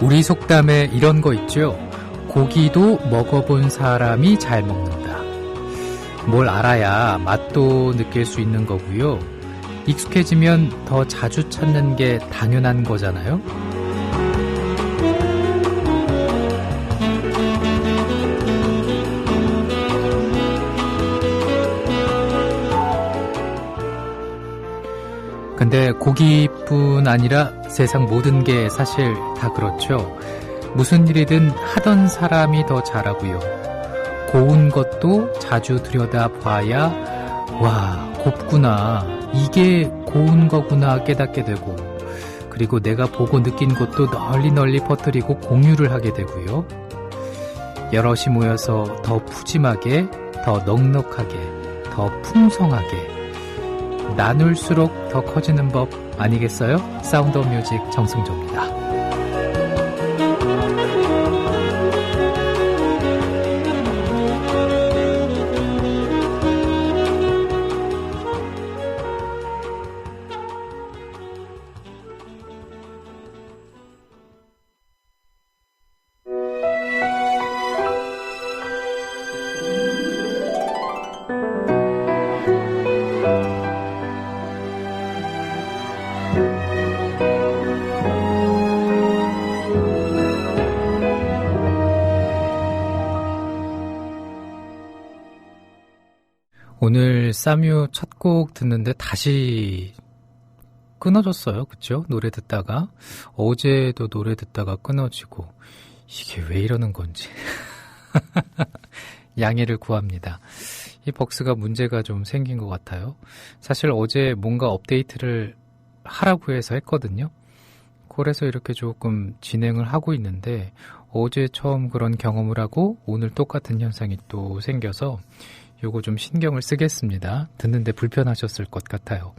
우리 속담에 이런 거 있죠. 고기도 먹어본 사람이 잘 먹는다. 뭘 알아야 맛도 느낄 수 있는 거고요. 익숙해지면 더 자주 찾는 게 당연한 거잖아요. 근데 고기뿐 아니라 세상 모든 게 사실 다 그렇죠. 무슨 일이든 하던 사람이 더 잘하고요. 고운 것도 자주 들여다봐야 와, 곱구나. 이게 고운 거구나 깨닫게 되고, 그리고 내가 보고 느낀 것도 널리 퍼뜨리고 공유를 하게 되고요. 여럿이 모여서 더 푸짐하게, 더 넉넉하게, 더 풍성하게 나눌수록 더 커지는 법 아니겠어요? 사운드 오브 뮤직 정승조입니다. 오늘 싸뮤 첫 곡 듣는데 다시 끊어졌어요. 그쵸? 노래 듣다가 어제도 노래 듣다가 끊어지고 이게 왜 이러는 건지 양해를 구합니다. 이 벅스가 문제가 좀 생긴 것 같아요. 사실 어제 뭔가 업데이트를 하라고 해서 했거든요. 그래서 이렇게 조금 진행을 하고 있는데 어제 처음 그런 경험을 하고 오늘 똑같은 현상이 또 생겨서 요거 좀 신경을 쓰겠습니다. 듣는데 불편하셨을 것 같아요.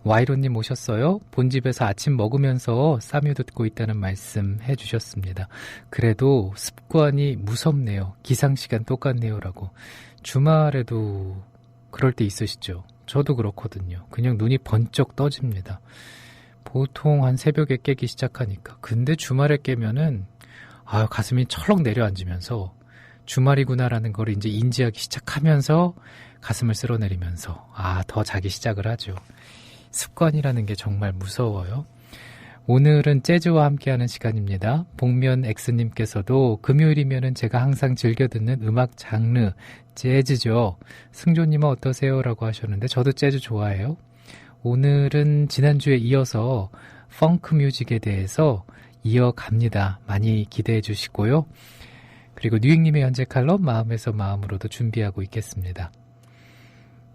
와이로님 오셨어요? 본집에서 아침 먹으면서 싸뮤 듣고 있다는 말씀 해주셨습니다. 그래도 습관이 무섭네요. 기상시간 똑같네요 라고. 주말에도 그럴 때 있으시죠? 저도 그렇거든요. 그냥 눈이 번쩍 떠집니다. 보통 한 새벽에 깨기 시작하니까. 근데 주말에 깨면은 가슴이 철렁 내려앉으면서 주말이구나라는 걸 이제 인지하기 시작하면서 가슴을 쓸어내리면서 더 자기 시작을 하죠. 습관이라는 게 정말 무서워요. 오늘은 재즈와 함께하는 시간입니다. 복면 X님께서도 금요일이면은 제가 항상 즐겨 듣는 음악 장르 재즈죠. 승조님은 어떠세요? 라고 하셨는데 저도 재즈 좋아해요. 오늘은 지난주에 이어서 펑크 뮤직에 대해서 이어갑니다. 많이 기대해 주시고요. 그리고 뉴익님의 현재 칼럼 마음에서 마음으로도 준비하고 있겠습니다.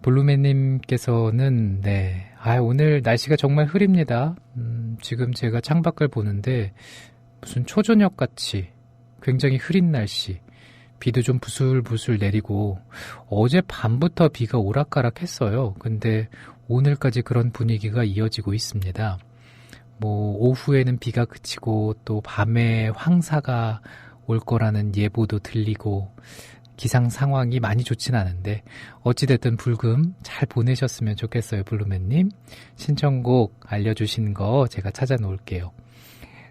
블루맨님께서는 오늘 날씨가 정말 흐립니다. 지금 제가 창밖을 보는데 무슨 초저녁같이 굉장히 흐린 날씨, 비도 좀 부슬부슬 내리고 어제 밤부터 비가 오락가락했어요. 근데 오늘까지 그런 분위기가 이어지고 있습니다. 오후에는 비가 그치고 또 밤에 황사가 올 거라는 예보도 들리고 기상 상황이 많이 좋진 않은데 어찌됐든 불금 잘 보내셨으면 좋겠어요. 블루맨님 신청곡 알려주신 거 제가 찾아놓을게요.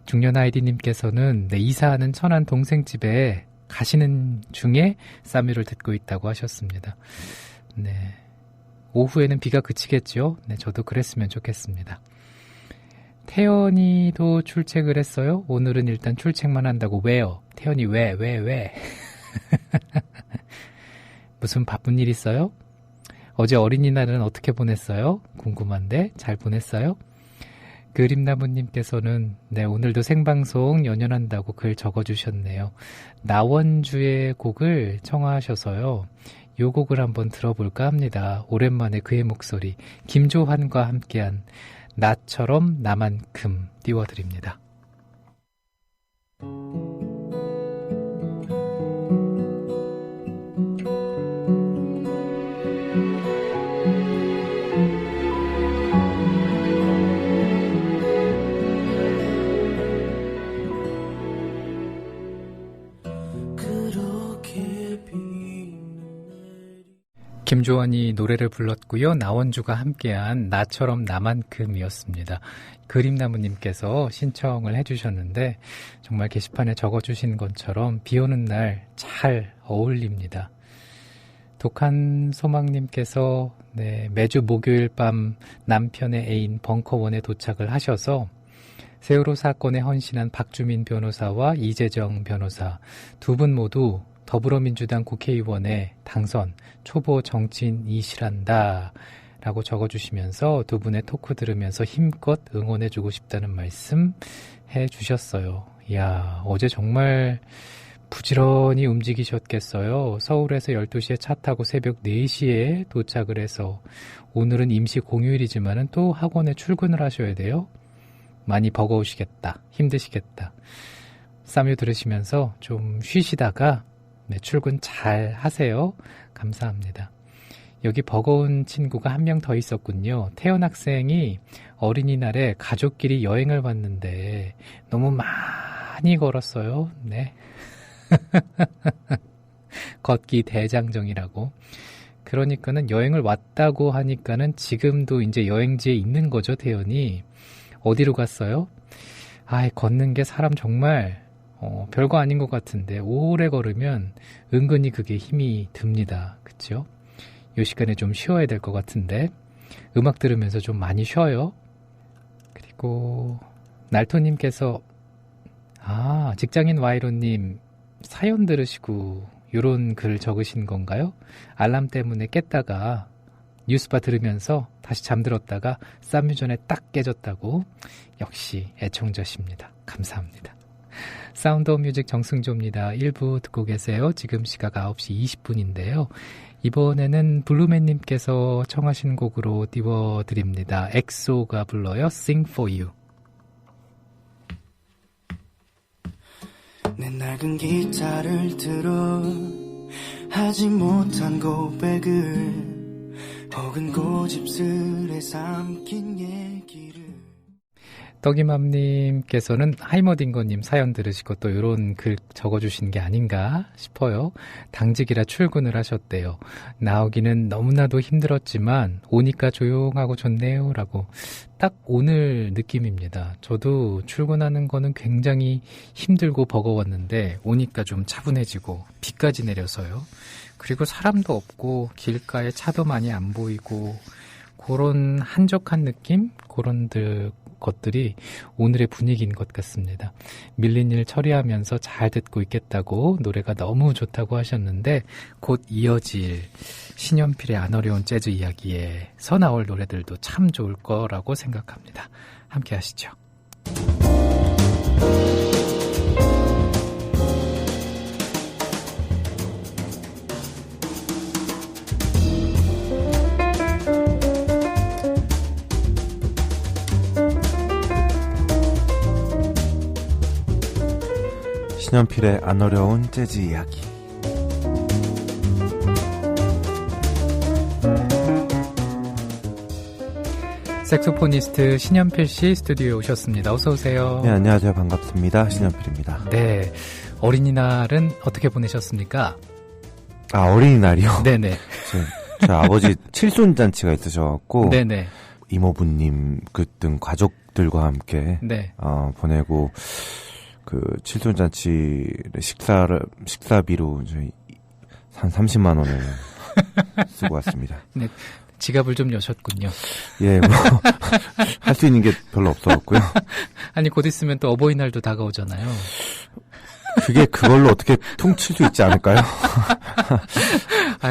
중년 아이디님께서는 이사하는 천안 동생 집에 가시는 중에 싸뮤를 듣고 있다고 하셨습니다. 오후에는 비가 그치겠죠? 저도 그랬으면 좋겠습니다. 태연이도 출첵을 했어요. 오늘은 일단 출첵만 한다고. 왜요? 태연이 왜? 무슨 바쁜 일 있어요? 어제 어린이날은 어떻게 보냈어요? 궁금한데 잘 보냈어요? 그림나무님께서는 오늘도 생방송 연연한다고 글 적어주셨네요. 나원주의 곡을 청하셔서요. 요 곡을 한번 들어볼까 합니다. 오랜만에 그의 목소리 김조한과 함께한 나처럼 나만큼 띄워드립니다. 김조원이 노래를 불렀고요. 나원주가 함께한 나처럼 나만큼이었습니다. 그림나무님께서 신청을 해주셨는데 정말 게시판에 적어주신 것처럼 비오는 날 잘 어울립니다. 독한 소망님께서 매주 목요일 밤 남편의 애인 벙커원에 도착을 하셔서 세월호 사건에 헌신한 박주민 변호사와 이재정 변호사 두 분 모두 더불어민주당 국회의원에 당선 초보 정치인이시란다 라고 적어주시면서 두 분의 토크 들으면서 힘껏 응원해주고 싶다는 말씀 해주셨어요. 이야, 어제 정말 부지런히 움직이셨겠어요. 서울에서 12시에 차 타고 새벽 4시에 도착을 해서 오늘은 임시 공휴일이지만은 또 학원에 출근을 하셔야 돼요. 많이 버거우시겠다. 힘드시겠다. 쌈유 들으시면서 좀 쉬시다가 출근 잘 하세요. 감사합니다. 여기 버거운 친구가 한 명 더 있었군요. 태연 학생이 어린이날에 가족끼리 여행을 왔는데 너무 많이 걸었어요. 네. 걷기 대장정이라고. 그러니까는 여행을 왔다고 하니까는 지금도 이제 여행지에 있는 거죠, 태연이. 어디로 갔어요? 걷는 게 사람 정말 별거 아닌 것 같은데 오래 걸으면 은근히 그게 힘이 듭니다. 그쵸? 이 시간에 좀 쉬어야 될 것 같은데 음악 들으면서 좀 많이 쉬어요. 그리고 날토님께서 직장인 와이로님 사연 들으시고 요런 글 적으신 건가요? 알람 때문에 깼다가 뉴스바 들으면서 다시 잠들었다가 쌈유전에 딱 깨졌다고. 역시 애청자십니다. 감사합니다. 사운드 오브 뮤직 정승조입니다. 1부 듣고 계세요. 지금 시각 9시 20분인데요. 이번에는 블루맨님께서 청하신 곡으로 띄워드립니다. 엑소가 불러요. Sing for You. 내 낡은 기타를 들어 하지 못한 고백을 혹은 고집스레 삼킨 얘기를. 떡이맘님께서는 하이머딩거님 사연 들으시고 또 이런 글 적어주신 게 아닌가 싶어요. 당직이라 출근을 하셨대요. 나오기는 너무나도 힘들었지만 오니까 조용하고 좋네요 라고. 딱 오늘 느낌입니다. 저도 출근하는 거는 굉장히 힘들고 버거웠는데 오니까 좀 차분해지고 비까지 내려서요. 그리고 사람도 없고 길가에 차도 많이 안 보이고 그런 한적한 느낌? 그런 것들이 오늘의 분위기인 것 같습니다. 밀린 일 처리하면서 잘 듣고 있겠다고 노래가 너무 좋다고 하셨는데 곧 이어질 신연필의 안 어려운 재즈 이야기에서 나올 노래들도 참 좋을 거라고 생각합니다. 함께 하시죠. 신연필의 안 어려운 재즈 이야기. 색소포니스트 신연필 씨 스튜디오에 오셨습니다. 어서 오세요. 네, 안녕하세요. 반갑습니다. 신연필입니다. 네, 어린이날은 어떻게 보내셨습니까? 어린이날이요? 네네. 저희 아버지 칠순잔치가 있으셔갖고 네네. 이모부님 등 가족들과 함께 네. 보내고 그 칠순잔치 식사비로 저희 한 30만 원을 쓰고 왔습니다. 네, 지갑을 좀 여셨군요. 예, 할 수 있는 게 별로 없어갖고요. 아니 곧 있으면 또 어버이날도 다가오잖아요. 그걸로 어떻게 퉁칠 수 있지 않을까요?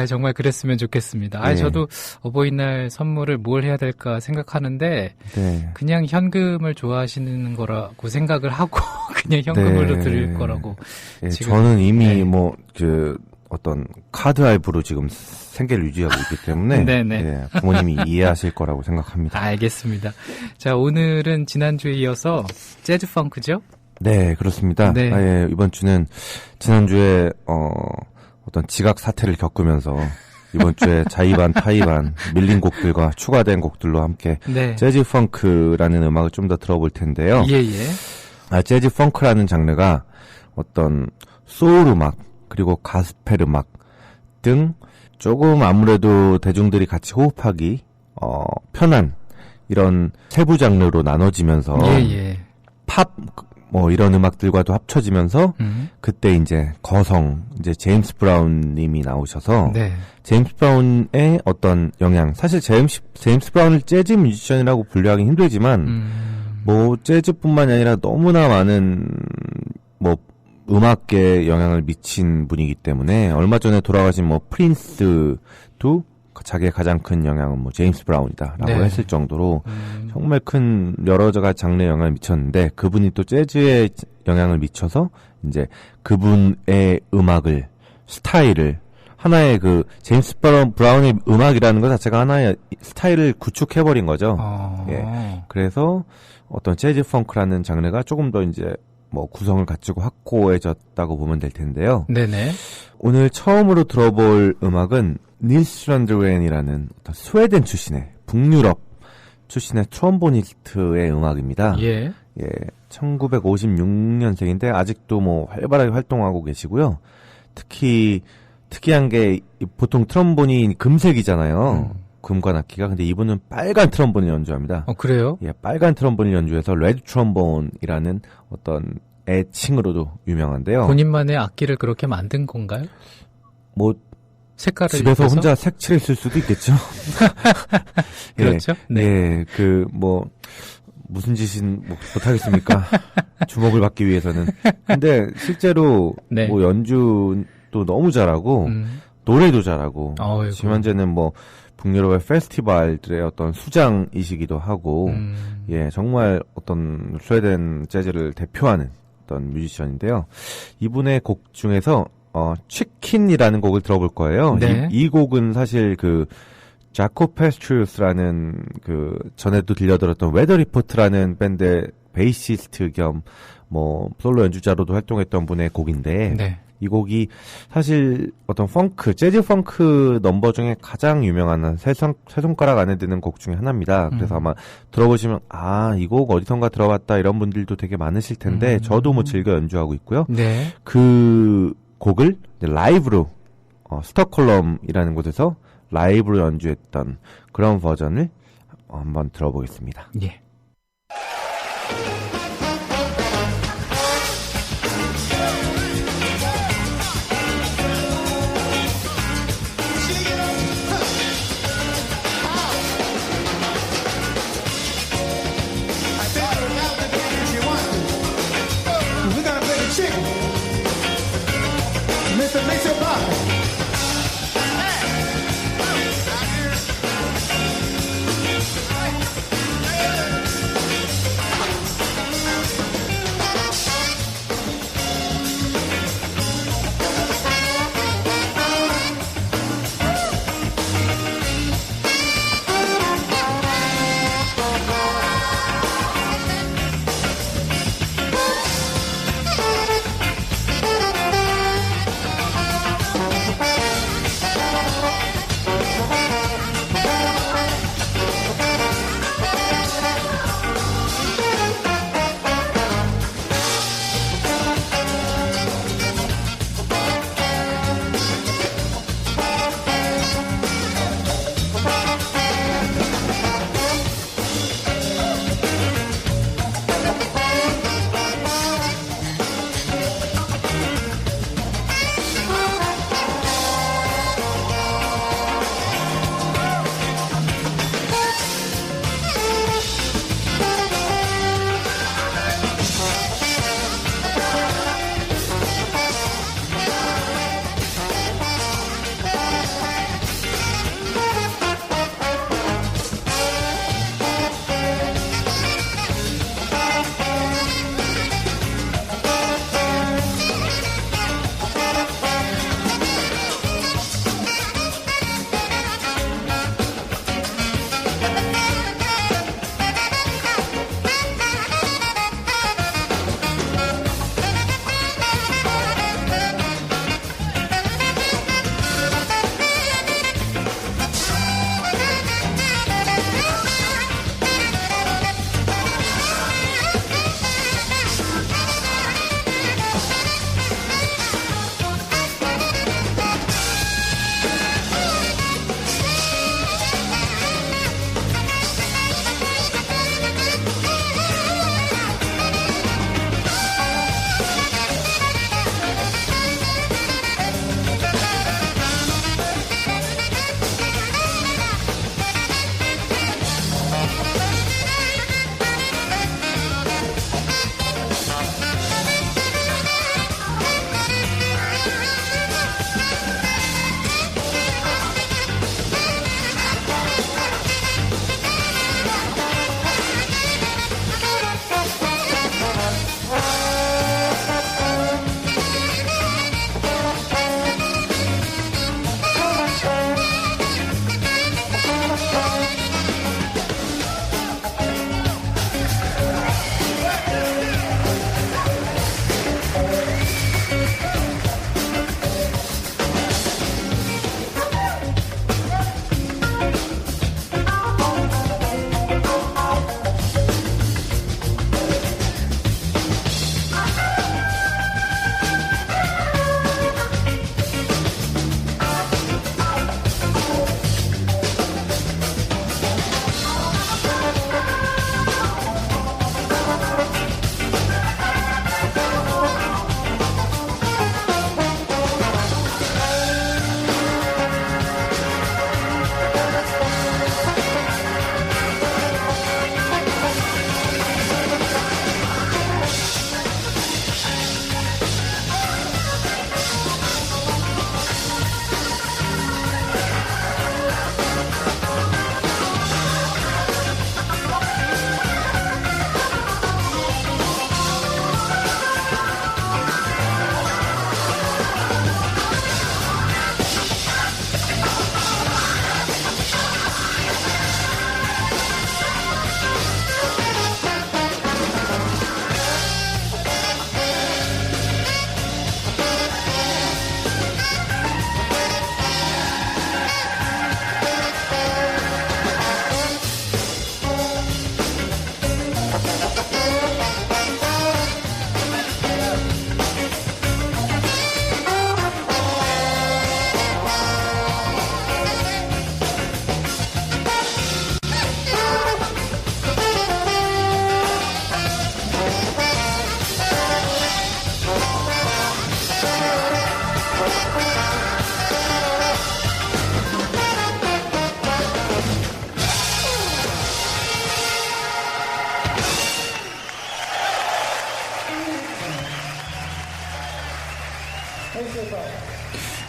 정말 그랬으면 좋겠습니다. 네. 저도 어버이날 선물을 뭘 해야 될까 생각하는데 네. 그냥 현금을 좋아하시는 거라고 생각을 하고 그냥 현금으로 네. 드릴 거라고. 예, 지금, 저는 이미 네. 어떤 카드 할부로 지금 생계를 유지하고 있기 때문에 네네. 예, 부모님이 이해하실 거라고 생각합니다. 알겠습니다. 자, 오늘은 지난주에 이어서 재즈 펑크죠? 네, 그렇습니다. 네. 예, 이번 주는 지난주에 어떤 지각 사태를 겪으면서 이번 주에 자의반 타의반 밀린 곡들과 추가된 곡들로 함께 네. 재즈 펑크라는 음악을 좀 더 들어볼 텐데요. 예예. 재즈 펑크라는 장르가 어떤 소울 음악 그리고 가스펠 음악 등 조금 아무래도 대중들이 같이 호흡하기 편한 이런 세부 장르로 나눠지면서 팝 뭐 이런 음악들과도 합쳐지면서 그때 이제 거성 이제 제임스 브라운 님이 나오셔서 네. 제임스 브라운의 어떤 영향 사실 제임스 브라운을 재즈 뮤지션이라고 분류하기 힘들지만 뭐 재즈뿐만이 아니라 너무나 많은 뭐 음악계에 영향을 미친 분이기 때문에 얼마 전에 돌아가신 뭐 프린스도 자기의 가장 큰 영향은 뭐 제임스 브라운이다라고 네. 했을 정도로 정말 큰 여러 가지 장르에 영향을 미쳤는데 그분이 또 재즈에 영향을 미쳐서 이제 그분의 음악을 스타일을 하나의 그 제임스 브라운의 음악이라는 것 자체가 하나의 스타일을 구축해버린 거죠. 예. 그래서 어떤 재즈 펑크라는 장르가 조금 더 이제 뭐 구성을 갖추고 확고해졌다고 보면 될 텐데요. 네네. 오늘 처음으로 들어볼 음악은 닐스 런드웬이라는 어떤 스웨덴 출신의 북유럽 출신의 트럼보니스트의 음악입니다. 예. 1956년생인데 아직도 뭐 활발하게 활동하고 계시고요. 특히 특이한 게 보통 트럼본이 금색이잖아요. 금관 악기가. 근데 이분은 빨간 트럼본을 연주합니다. 그래요? 예, 빨간 트럼본을 연주해서 레드 트럼본이라는 어떤 애칭으로도 유명한데요. 본인만의 악기를 그렇게 만든 건가요? 뭐 색깔을 집에서 입혀서? 혼자 색칠을 쓸 수도 있겠죠. 그렇죠. 네. 예, 그 뭐 무슨 짓인 뭐 못하겠습니까? 주목을 받기 위해서는. 근데 실제로 네. 뭐 연주도 너무 잘하고 노래도 잘하고 어이구. 지금 현재는 뭐 북유럽의 페스티벌들의 어떤 수장이시기도 하고 예, 정말 어떤 스웨덴 재즈를 대표하는 어떤 뮤지션인데요. 이분의 곡 중에서 치킨이라는 곡을 들어볼 거예요. 네. 이 곡은 사실 그 자코 페스트루스라는 그 전에도 들려들었던 웨더 리포트라는 밴드의 베이시스트 겸 뭐 솔로 연주자로도 활동했던 분의 곡인데 네. 이 곡이 사실 어떤 펑크, 재즈 펑크 넘버 중에 가장 유명한 세 손가락 안에 드는 곡 중에 하나입니다. 그래서 아마 들어보시면 이 곡 어디선가 들어봤다 이런 분들도 되게 많으실 텐데 저도 뭐 즐겨 연주하고 있고요. 네. 그 곡을 라이브로 스톡홀름이라는 곳에서 라이브로 연주했던 그런 버전을 한번 들어보겠습니다. 예. Mix it up. Hey.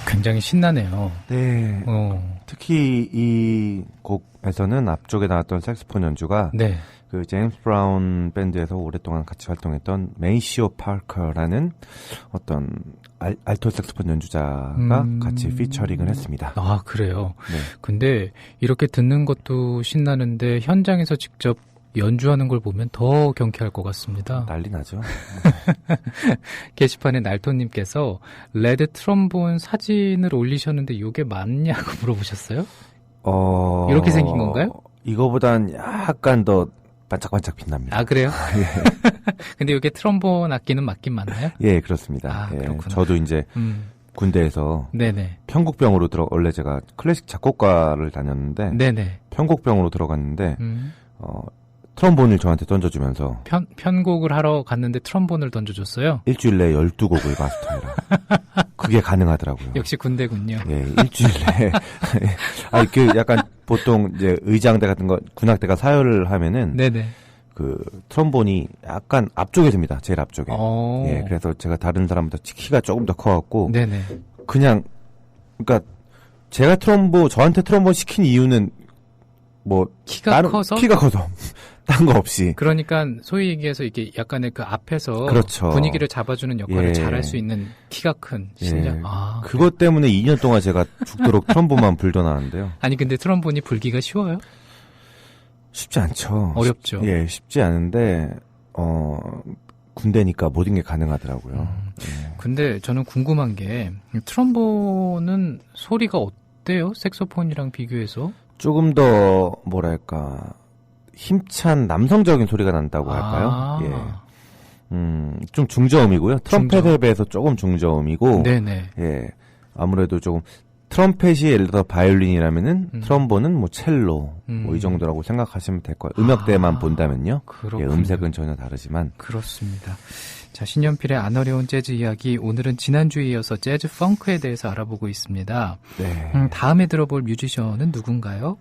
굉장히 신나네요. 네. 어. 특히 이 곡에서는 앞쪽에 나왔던 색소폰 연주가 네. 그 제임스 브라운 밴드에서 오랫동안 같이 활동했던 메이시오 파커라는 어떤 알토 색소폰 연주자가 같이 피처링을 했습니다. 아, 그래요? 네. 근데 이렇게 듣는 것도 신나는데 현장에서 직접 연주하는 걸 보면 더 경쾌할 것 같습니다. 난리 나죠. 게시판에 날토님께서 레드 트럼본 사진을 올리셨는데 이게 맞냐고 물어보셨어요? 이렇게 생긴 건가요? 이거보단 약간 더 반짝반짝 빛납니다. 아, 그래요? 예. 근데 이게 트럼본 악기는 맞긴 맞나요? 예, 그렇습니다. 아, 예. 그렇구나. 저도 이제 군대에서 네네. 편곡병으로 원래 제가 클래식 작곡과를 다녔는데 네네. 편곡병으로 들어갔는데 트럼본을 저한테 던져주면서 편곡을 하러 갔는데 트럼본을 던져줬어요? 일주일 내에 12곡을 마스터해라. 그게 가능하더라고요. 역시 군대군요. 예, 일주일 내에. 아니, 약간 보통 이제 의장대 같은 거, 군악대가 사열을 하면은. 네네. 그 트럼본이 약간 앞쪽에 듭니다. 제일 앞쪽에. 예, 그래서 제가 다른 사람보다 키가 조금 더 커갖고. 네네. 그냥, 그러니까 제가 저한테 트럼본 시킨 이유는 뭐. 키가 커서? 키가 커서. 딴 거 없이. 그러니까 소위 얘기해서 이게 약간의 그 앞에서 그렇죠. 분위기를 잡아주는 역할을 예. 잘할 수 있는 키가 큰 실력. 예. 아, 그것 때문에 2년 동안 제가 죽도록 트럼본만 불던 하는데요. 아니 근데 트럼본이 불기가 쉬워요? 쉽지 않죠. 어렵죠. 예, 쉽지 않은데 군대니까 모든 게 가능하더라고요. 예. 근데 저는 궁금한 게 트럼본은 소리가 어때요? 색소폰이랑 비교해서? 조금 더 뭐랄까 힘찬 남성적인 소리가 난다고 할까요? 아. 예. 좀 중저음이고요. 트럼펫에 비해서 조금 중저음이고. 네네. 예. 아무래도 조금 트럼펫이 예를 들어 바이올린이라면은 트럼본은 뭐 첼로 뭐 이 정도라고 생각하시면 될 거예요. 음역대만 본다면요. 그렇군요. 예, 음색은 전혀 다르지만. 그렇습니다. 자, 신연필의 안 어려운 재즈 이야기, 오늘은 지난주에 이어서 재즈 펑크에 대해서 알아보고 있습니다. 네. 다음에 들어볼 뮤지션은 누군가요?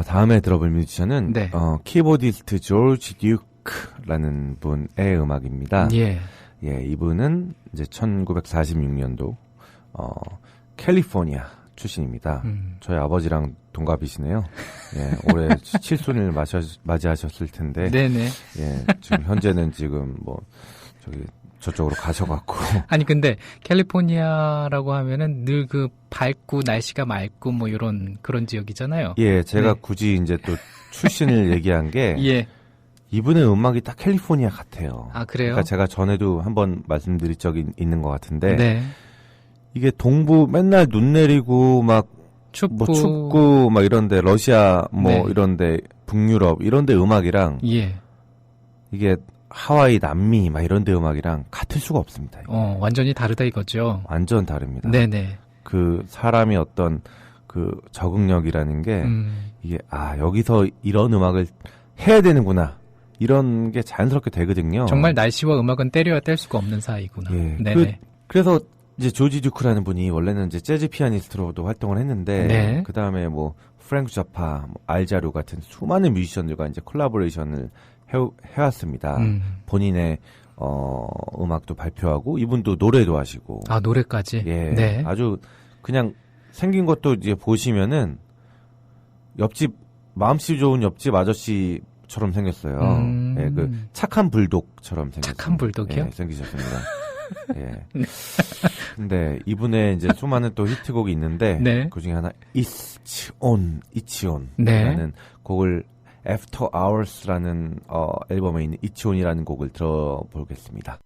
다음에 들어볼 뮤지션은 네. 키보디스트 조지 듀크라는 분의 음악입니다. 예. 예, 이분은 이제 1946년도 캘리포니아 출신입니다. 저희 아버지랑 동갑이시네요. 예, 올해 칠순을 맞이하셨을 텐데. 네네. 예, 지금 현재는 지금 뭐 저쪽으로 가셔갖고. 아니 근데 캘리포니아라고 하면은 늘 그 밝고 날씨가 맑고 뭐 이런 그런 지역이잖아요. 예, 제가 네. 굳이 이제 또 출신을 얘기한 게 예. 이분의 음악이 딱 캘리포니아 같아요. 아, 그래요? 그러니까 제가 전에도 한번 말씀드린 적이 있는 것 같은데. 네. 이게 동부 맨날 눈 내리고 막 춥고 막 이런데 러시아 뭐 네. 이런데 북유럽 이런데 음악이랑 예. 이게 하와이 남미 막 이런데 음악이랑 같을 수가 없습니다. 완전히 다르다 이거죠. 완전 다릅니다. 네네. 그 사람이 어떤 그 적응력이라는 게 이게 여기서 이런 음악을 해야 되는구나 이런 게 자연스럽게 되거든요. 정말 날씨와 음악은 때려야 뗄 수가 없는 사이구나. 예. 네네. 그래서 이제 조지 듀크라는 분이 원래는 이제 재즈 피아니스트로도 활동을 했는데 네. 그 다음에 뭐 프랭크 자파, 알자루 같은 수많은 뮤지션들과 이제 콜라보레이션을 해왔습니다. 본인의 음악도 발표하고 이분도 노래도 하시고. 아, 노래까지. 예, 네. 아주 그냥 생긴 것도 이제 보시면은 옆집 마음씨 좋은 옆집 아저씨처럼 생겼어요. 예, 그 착한 불독처럼 생겼어요. 착한 불독이요? 예, 생기셨습니다. 예. 근데 이분의 이제 수많은 또 히트곡이 있는데 네. 그 중에 하나 It's On 네. 라는 곡을 After Hours라는 앨범에 있는 It's On이라는 곡을 들어보겠습니다.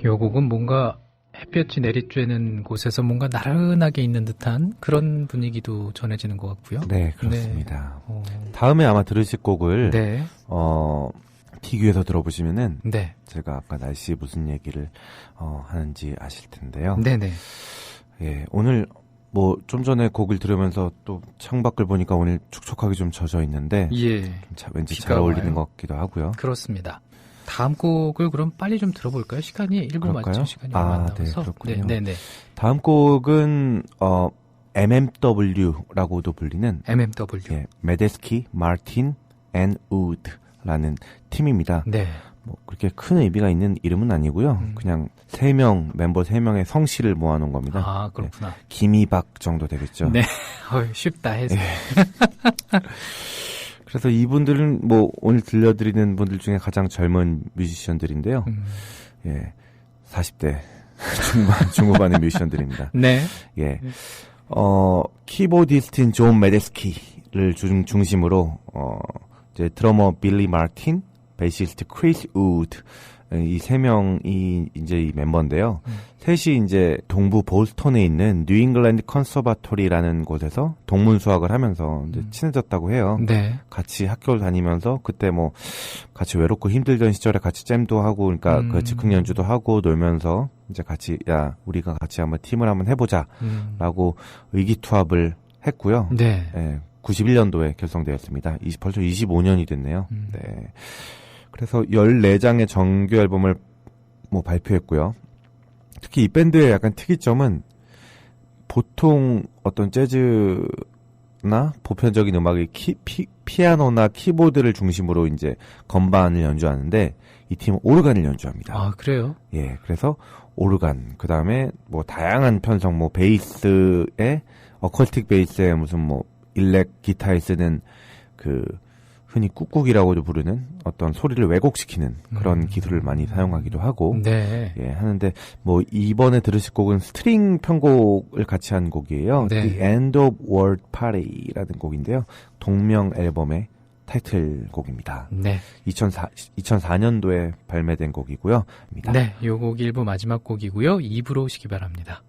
요 곡은 뭔가 햇볕이 내리쬐는 곳에서 뭔가 나른하게 있는 듯한 그런 분위기도 전해지는 것 같고요. 네, 그렇습니다. 다음에 아마 들으실 곡을 네. 비교해서 들어보시면은 네. 제가 아까 날씨 무슨 얘기를 하는지 아실 텐데요. 네네. 예, 오늘 뭐 좀 전에 곡을 들으면서 또 창밖을 보니까 오늘 축축하게 좀 젖어 있는데 예. 왠지 잘 어울리는 것 같기도 하고요. 그렇습니다. 다음 곡을 그럼 빨리 좀 들어볼까요? 시간이 1분 맞죠? 시간이 얼마 안 남아서. 네, 그렇군요. 네. 다음 곡은 MMW라고도 불리는 MMW. 예, 메데스키, 마틴 앤 우드라는 팀입니다. 네. 뭐 그렇게 큰 의미가 있는 이름은 아니고요. 그냥 멤버 3명의 성씨를 모아놓은 겁니다. 아, 그렇구나. 네, 김이박 정도 되겠죠. 네. 쉽다 해서. 예. 그래서 이분들은 뭐 오늘 들려드리는 분들 중에 가장 젊은 뮤지션들인데요. 예, 40대 중후반의 뮤지션들입니다. 네. 예, 키보디스트인 존 메데스키를 중심으로 이제 드러머 빌리 마틴, 베이시스트 크리스 우드 이 3명이 이제 이 멤버인데요. 셋이 이제 동부 보스턴에 있는 뉴잉글랜드 컨서바토리라는 곳에서 동문 수학을 하면서 이제 친해졌다고 해요. 네. 같이 학교를 다니면서 그때 뭐 같이 외롭고 힘들던 시절에 같이 잼도 하고 그러니까 그 즉흥 연주도 하고 놀면서 이제 같이 우리가 같이 한번 팀을 한번 해보자라고 의기투합을 했고요. 네. 예, 91년도에 결성되었습니다. 벌써 25년이 됐네요. 네. 그래서 14장의 정규 앨범을 뭐 발표했고요. 특히 이 밴드의 약간 특이점은 보통 어떤 재즈나 보편적인 음악의 피아노나 키보드를 중심으로 이제 건반을 연주하는데 이 팀은 오르간을 연주합니다. 아, 그래요? 예, 그래서 오르간, 그 다음에 뭐 다양한 편성, 뭐 베이스에 어컬틱 베이스에 무슨 뭐 일렉 기타에 쓰는 그 흔히 꾹꾹이라고도 부르는 어떤 소리를 왜곡시키는 그런 기술을 많이 사용하기도 하고 네. 예, 하는데 뭐 이번에 들으실 곡은 스트링 편곡을 같이 한 곡이에요. 네. The End of World Party라는 곡인데요. 동명 앨범의 타이틀곡입니다. 네. 2004년도에 발매된 곡이고요. 네, 요 곡 1부 마지막 곡이고요. 2부로 오시기 바랍니다.